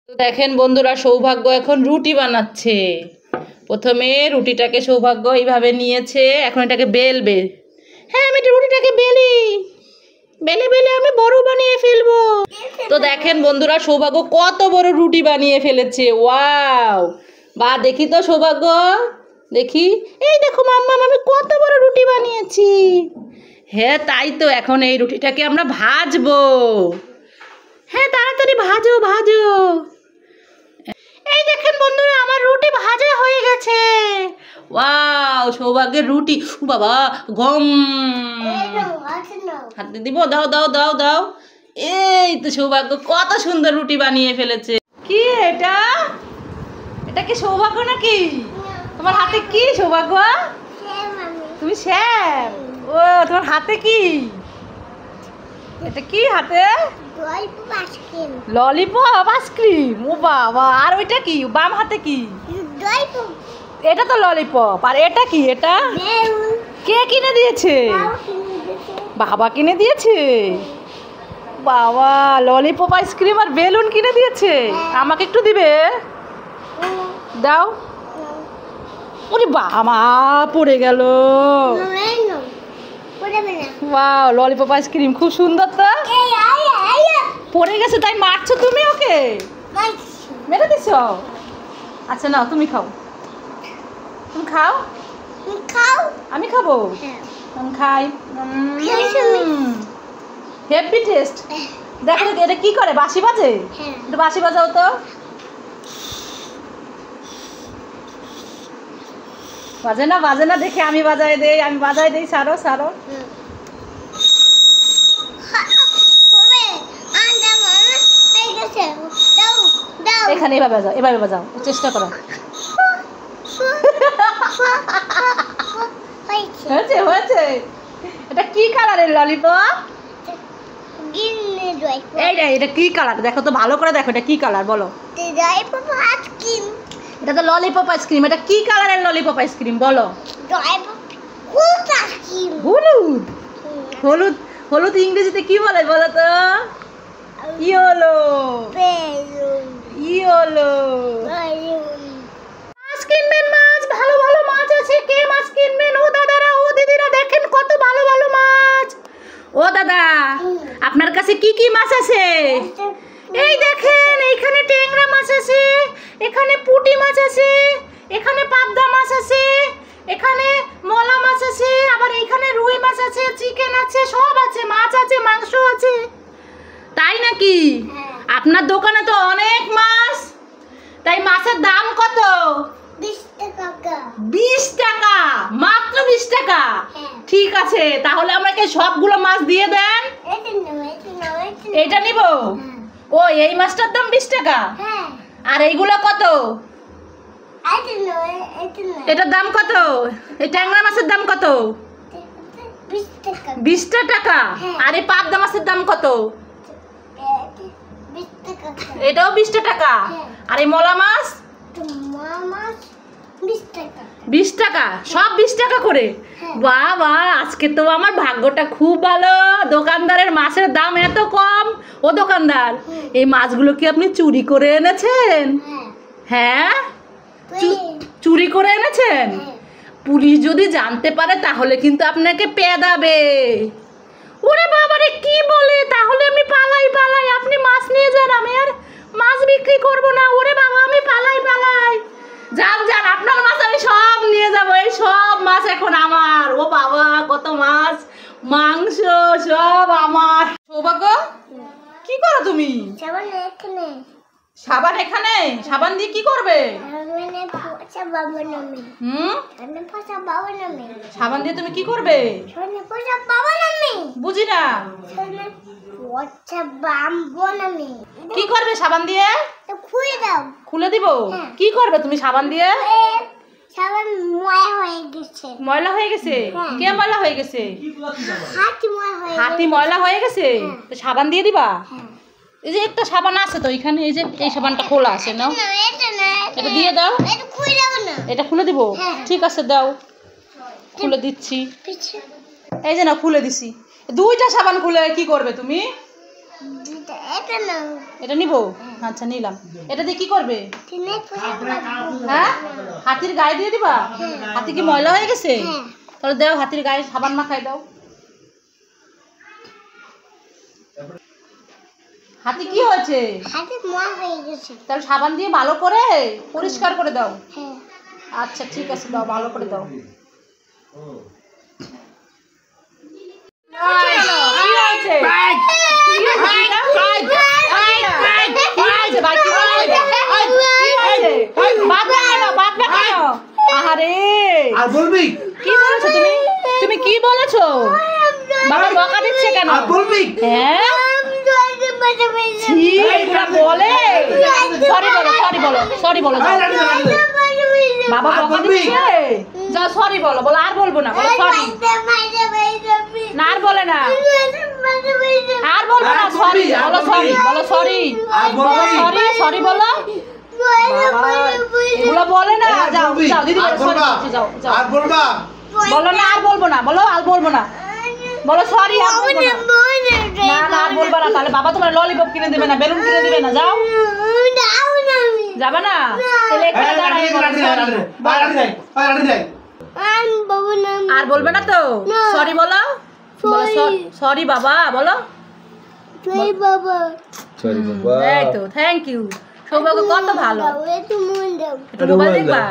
তো দেখেন বন্ধুরা, সৌভাগ্য এখন রুটি বানাচ্ছে। প্রথমে রুটিটাকে সৌভাগ্য এইভাবে নিয়েছে, এখন এটাকে বেলবে। হ্যাঁ, আমি রুটিটাকে বেলি, বেলে বেলে আমি বড় বানিয়ে ফেলবো। তো দেখেন বন্ধুরা, সৌভাগ্য কত বড় রুটি বানিয়ে ফেলেছে। ওয়াও, বা দেখি তো সৌভাগ্য, দেখি। এই দেখো মাম্মা, আমি কত বড় রুটি বানিয়েছি। হ্যাঁ তাই তো, এখন এই রুটিটাকে আমরা ভাজবো। হ্যাঁ তাড়াতাড়ি ভাজো ভাজো। এই দেখেন বন্ধুরা, আমার রুটি ভাজা হয়ে গেছে। ওয়াও, সৌভাগ্যের রুটি। বাবা, গম। হাতে দিব, দাও দাও দাও দাও। এই তো সৌভাগ্য কত সুন্দর রুটি বানিয়ে ফেলেছে। কি এটা? এটা কি সৌভাগ্য নাকি? তোমার হাতে কি সৌভাগ্য? তুমি শ্যাম। ও, তোমার হাতে কি? এটা কি হাতে? Lollipop ice cream. ও বাবা, আর ওইটা কি বাম হাতে কি? এটা তো ললিপপ। আর এটা কি? এটা কে কিনে দিয়েছে? বাবা কিনে দিয়েছে। বাবা, ললিপপ আইসক্রিম আর বেলুন কিনে দিয়েছে। আমাকে একটু দিবে? দাও। ওরে বাবা, পড়ে গেল। ওয়াও, ললিপপ আইসক্রিম খুব সুন্দর তো। পড়ে গেছে তাই মারছো তুমি ওকে? মেরে দিছ? আচ্ছা নাও, তুমি খাও। তুমি খাও। আমি খাবো। আমি খাই। Heavy taste. দেখো এটা কি করে, বাঁশি বাজে? এটা বাঁশি বাজাও তো। বাজে না, বাজে না, দেখে আমি বাজাই দেই, আমি বাজাই দেই। সারো সারো। এখানে এভাবে বাজাও, এভাবে বাজাও, চেষ্টা করো। হয়েছে হয়েছে। এটা কি কালারের ললিপপ? এইটা এটা কি কালার? দেখো তো ভালো করে, দেখো এটা কি কালার বলো। এটা তো ললিপপ আইসক্রিম। এটা কি কালারের ললিপপ আইসক্রিম বলো? হলুদ। হলুদ। হলুদ ইংরেজিতে কি বলে বলো তো? ইয়েলো। ইয়েলো। মাছ কিনবেন, মাছ, ভালো ভালো মাছ আছে। কে মাছ কিনবেন? ও দাদারা, ও দিদিরা, দেখেন কত ভালো ভালো মাছ। ও দাদা, আপনার কাছে কি কি মাছ আছে? এই দেখেন, এইখানে ট্যাংরা মাছ আছে, এখানে পুঁটি মাছ আছে, এখানে পাবদা মাছ আছে, এখানে মলা মাছ আছে, আবার এইখানে রুই মাছ আছে, চিকেন আছে, সব আছে, মাছ আছে, মাংস আছে। তাই নাকি? আপনার দোকানে তো অনেক মাছ। তাই মাছের দাম কত? 20 টাকা। মাত্র 20 টাকা? ঠিক আছে, তাহলে আমাকে সবগুলো মাছ দিয়ে দেন। এটা নিব। ও, এই মাছটার দাম 20 টাকা। আর এইগুলো কত? এটার দাম কত? এই ট্যাংরা মাছের দাম কত? 20 টাকা। আর এই পাবদা মাছের দাম কত? এটাও 20 টাকা। আর এই মলা মাছ? 20 টাকা। সব 20 টাকা করে? বাহ বাহ, আজকে তো আমার ভাগ্যটা খুব ভালো। দোকানদারের মাছের দাম এত কম। ও দোকানদার, এই মাছগুলো কি আপনি চুরি করে এনেছেন? হ্যাঁ, চুরি করে এনেছেন। পুলিশ যদি জানতে পারে তাহলে কিন্তু আপনাকে পেদাবে। ওরে বাবারে, কি বলে? তাহলে আমি পালাই পালাই। আপনি মাছ নিয়ে যান, আমি আর মাছ বিক্রি করব না। ওরে বাবা, আমি পালাই পালাই। যান যান, আপনার মাছ আমি সব নিয়ে যাবো। এই সব মাছ এখন আমার। ও বাবা, কত মাছ, মাংস সব আমার। সৌভাগ্য, কি করো তুমি? সাবান এখানে? সাবান দিয়ে কি করবে? সাবান দিয়ে তুমি কি করবে? বুঝি না। কি করবে সাবান দিয়ে? খুলে দিব। কি করবে তুমি সাবান দিয়ে? ময়লা হয়ে গেছে। কে ময়লা হয়ে গেছে? হাতি ময়লা হয়ে গেছে। সাবান দিয়ে দিবা? এই যে একটা সাবান আছে তো এখানে, এই যে এই সাবানটা খোলা আছে, নাও, এটা দিয়ে দাও। এটা খুলে দিব? ঠিক আছে, দাও, খুলে দিচ্ছি। এই যে না, খুলে দিছি। দুইটা সাবান খুলে কি করবে তুমি? এটা নিব? আচ্ছা নিলাম। এটা দিয়ে কি করবে? হ্যাঁ, হাতির গায়ে দিয়ে দিবা? হাতি কি ময়লা হয়ে গেছে? তাহলে দাও, হাতির গায়ে সাবান মাখাই দাও। হাতি কি হয়েছে? তাহলে সাবান দিয়ে ভালো করে পরিষ্কার করে দাও। আচ্ছা ঠিক আছে, দাও, ভালো করে দাও। তুমি কি বলেছো? বাবা বকা দিচ্ছে কেন? হ্যাঁ বলে সরি বলো বাবা বকা দিচ্ছে। যাও সরি বলো, আর বলবো না, বলো সরি। না আর বলে না, আর বলবো না, সরি বলো, সরি বলো। এগুলো বলে না। যাও দিদি, বলো না, আর বলবো না, বলো আর বলবো না, বলো সরি, আর বলবো না। না আর বলবো না। তাহলে বাবা তোমার ললিপপ কিনে দিবে না, বেলুন কিনে দিবে না? যাও, যাবে না? আর বলবে না তো? সরি বলো, সরি বাবা বলো। এই তো, থ্যাংক ইউ। সৌভাগ্য কত ভালো। একটু মোবাইল দেখবা?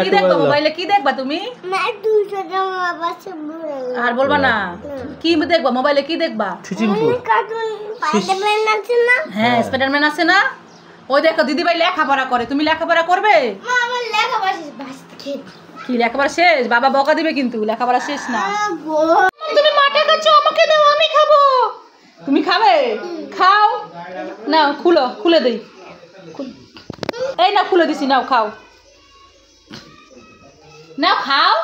কি দেখবা মোবাইলে? কি দেখবা তুমি? আর বলবা না? কি দেখবা মোবাইলে? কি দেখবা? হ্যাঁ, স্পাইডারম্যান আছে না? ওই দেখো দিদিভাই লেখাপড়া করে, তুমি লেখাপড়া করবে? কি লেখাপড়া শেষ? বাবা বকা দিবে কিন্তু, লেখাপড়া শেষ না। তুমি মাঠে খাচ্ছ, আমাকে দাও, আমি খাবো। তুমি খাবে? খাও না, খুলে দেই। এই না, খুলে দিছি, নাও খাও, নাও খাও।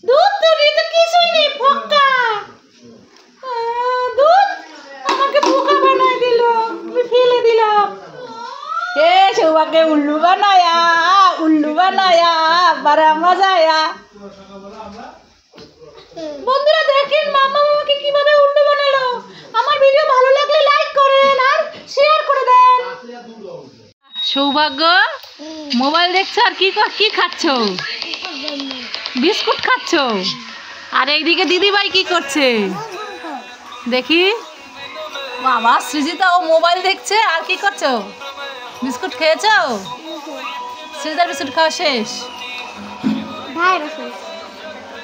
দুধ তো কিছুই নেই, ফক্কা দুধ আমাকে বোকা বানাই দিল, আমি ফেলে দিলাম। এ সৌভাগ্য উল্লু বানায়া বারা মজায়া। বন্ধুরা দেখেন মামা মামাকে কিভাবে উল্লু বানালো। আমার ভিডিও ভালো লাগলে লাইক করেন আর শেয়ার করে দেন। সৌভাগ্য মোবাইল দেখছো আর কি খাচ্ছ? বিস্কুট খাচ্ছ। আর এইদিকে দিদিভাই কি করছে দেখি? বাবা সৃজিতা, ও মোবাইল দেখছে আর কি করছো? বিস্কুট খেয়েছো? সৃজিতার বিস্কুট খাওয়া শেষ?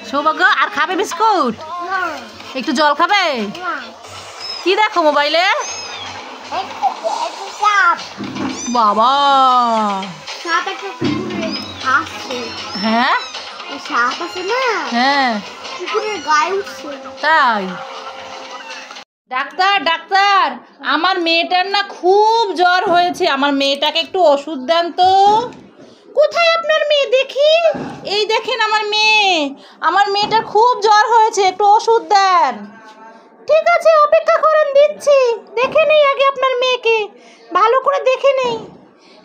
সৌভাগ্য আর খাবে বিস্কুট? একটু জল খাবে? কি দেখো মোবাইলে? বাবা হ্যাঁ, হ্যাঁ তাই? ডাক্তার আমার মেয়েটার না খুব জ্বর হয়েছে, আমার মেয়েটাকে একটু ওষুধ দেন তো। কোথায় আপনার মেয়ে দেখি? এই দেখেন আমার মেয়েটার খুব জ্বর হয়েছে, একটু ওষুধ দেন। ঠিক আছে, অপেক্ষা করেন, দিচ্ছি। দেখে নেই আগে আপনার মেয়েকে, ভালো করে দেখে নেই।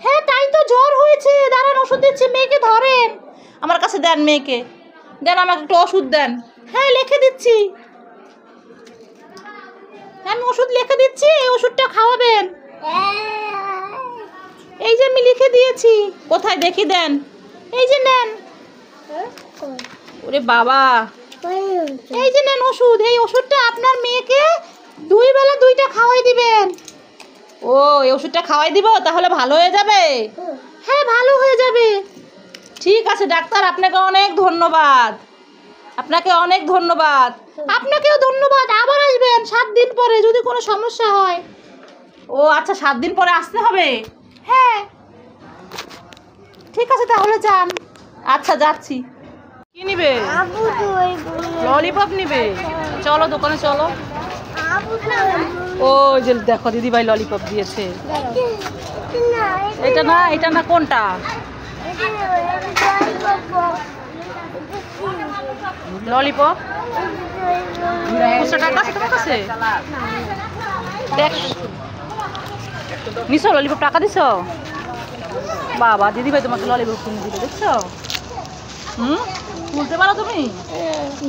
হ্যাঁ তাই তো, জ্বর হয়েছে, দাঁড়ান ওষুধ দিচ্ছি। মেয়েকে ধরেন, আমার কাছে দেন, মেয়েকে দেন, আমাকে একটু ওষুধ দেন। হ্যাঁ লিখে দিচ্ছি, আমি ওষুধ লিখে দিচ্ছি, এই ওষুধটা খাওয়াবেন। এই যে আমি লিখে দিয়েছি। কোথায় দেখি? দেন, এই যে নেন। ওরে বাবা, এই যে নেন ওষুধ। এই ওষুধটা আপনার মেয়েকে 2 বেলা 2টা খাওয়াই দিবেন। ও, এই ওষুধটা খাওয়াই দিব, তাহলে ভালো হয়ে যাবে? হ্যাঁ ভালো হয়ে যাবে। ঠিক আছে ডাক্তার, আপনাকে অনেক ধন্যবাদ। আপনাকেও ধন্যবাদ। আবার আসবেন 7 দিন পরে যদি কোনো সমস্যা হয়। ও আচ্ছা, 7 দিন পরে আসতে হবে? হ্যাঁ ঠিক আছে, তাহলে যান। আচ্ছা যাচ্ছি। কি নিবে? ললিপপ নিবে? চলো দোকানে চলো। ওই যে দেখো দিদিভাই ললিপপ দিয়েছে। এটা না কোনটা? ললিপপ 200 টাকা আছে তোমার কাছে? দেখ নিছো ললিপপ, টাকা দিছো? বাবা দিদিভাই তোমাকে ললিপপ কিনে দিবে, দেখছো? খুলতে পারো তুমি?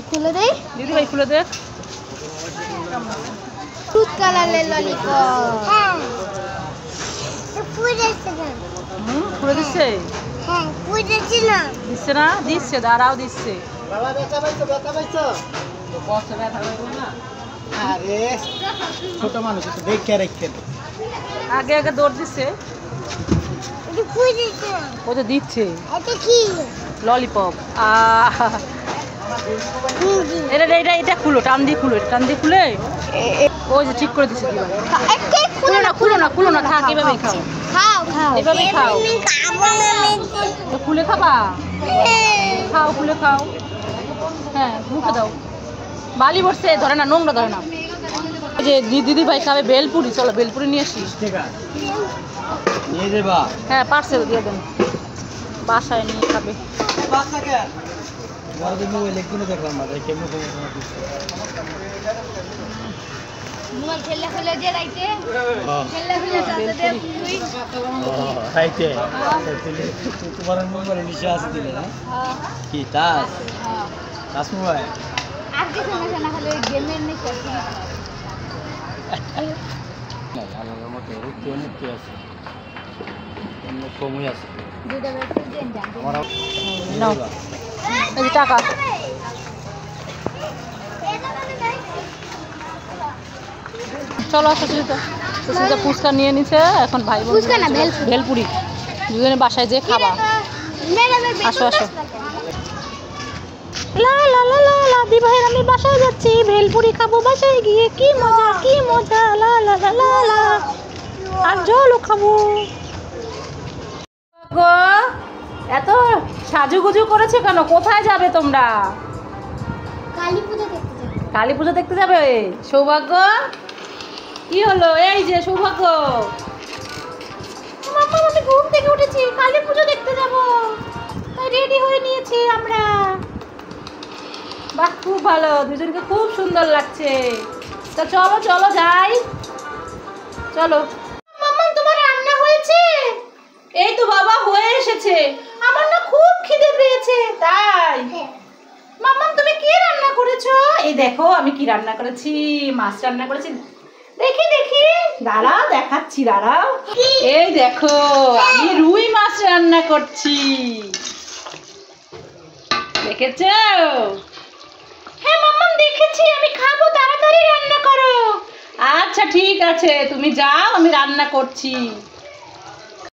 খুলে দেই দিদিভাই, খুলে দেখ। ফ্রুট কালারের ললিপপ। হ্যাঁ পুরো দিচ্ছে হ্যাঁ দিচ্ছে না দিচ্ছে না দিচ্ছে দাঁড়াও দিচ্ছে আরে ছোট মানুষ একটু দেখে রেখে আগে আগে দৌড় দিচ্ছে ও তো দিচ্ছে ললিপপ এটা এটা এটা খুলো টান দিয়ে খুলো টান দিয়ে খুলে ওই যে ঠিক করে দিচ্ছে খুলো না খুলো না খুলো না থাক এভাবেই খাও খাও খাও এভাবেই খাও তো খুলে খাবা খাও খুলে খাও হ্যাঁ মুখে দাও বালি বসছে ধরে না নোংরা ধরে না ওই যে দিদি ভাই খাবে বেলপুরি চলো বেলপুরি নিয়ে আসি নিয়ে যাবা হ্যাঁ পার্সেল দিয়ে দেন বাসায় নিয়ে খাবে মোবাইল কিনে দেখলাম না কেমন তোমার মোবাইল নিচে আসে দিলে না কি তাস তাস মোবাইল অনেক আছে কমই আছে নাও এই যে টাকা চলো সুস্মিতা সুস্মিতা ফুচকা নিয়ে নিছে এখন ভাই বোন ফুচকা না, ভেলপুরি দুজনে বাসায় যেয়ে খাবা আসো আসো লা লা লা লা লা দি ভাইয়ের আমি বাসায় যাচ্ছি ভেলপুরি খাবো বাসায় গিয়ে কি মজা লা লা লা লা লা আর জলও খাবো গো এত সাজুগুজু করেছে কেন কোথায় যাবে তোমরা কালী পুজো দেখতে যাবে সৌভাগ্য কি হলো এই যে সৌভাগ্য মাম্মা আমি ঘুম থেকে উঠেছি কালী পুজো দেখতে যাব তাই রেডি হয়ে নিয়েছি আমরা বাহ খুব ভালো দুজনকে খুব সুন্দর লাগছে তা চলো চলো যাই চলো মাম্মা তোমার রান্না হয়েছে এই তো বাবা হয়ে এসেছে আমার না খুব খিদে পেয়েছে তাই মাম্মা তুমি কি রান্না করেছো এই দেখো আমি কি রান্না করেছি মাছ রান্না করেছি দেখি দেখি দাঁড়াও দেখাচ্ছি দাঁড়াও এই দেখো আমি রুই মাছ রান্না করছি দেখেছো হ্যাঁ মাম্মা দেখেছি আমি খাবো তাড়াতাড়ি রান্না করো আচ্ছা ঠিক আছে তুমি যাও আমি রান্না করছি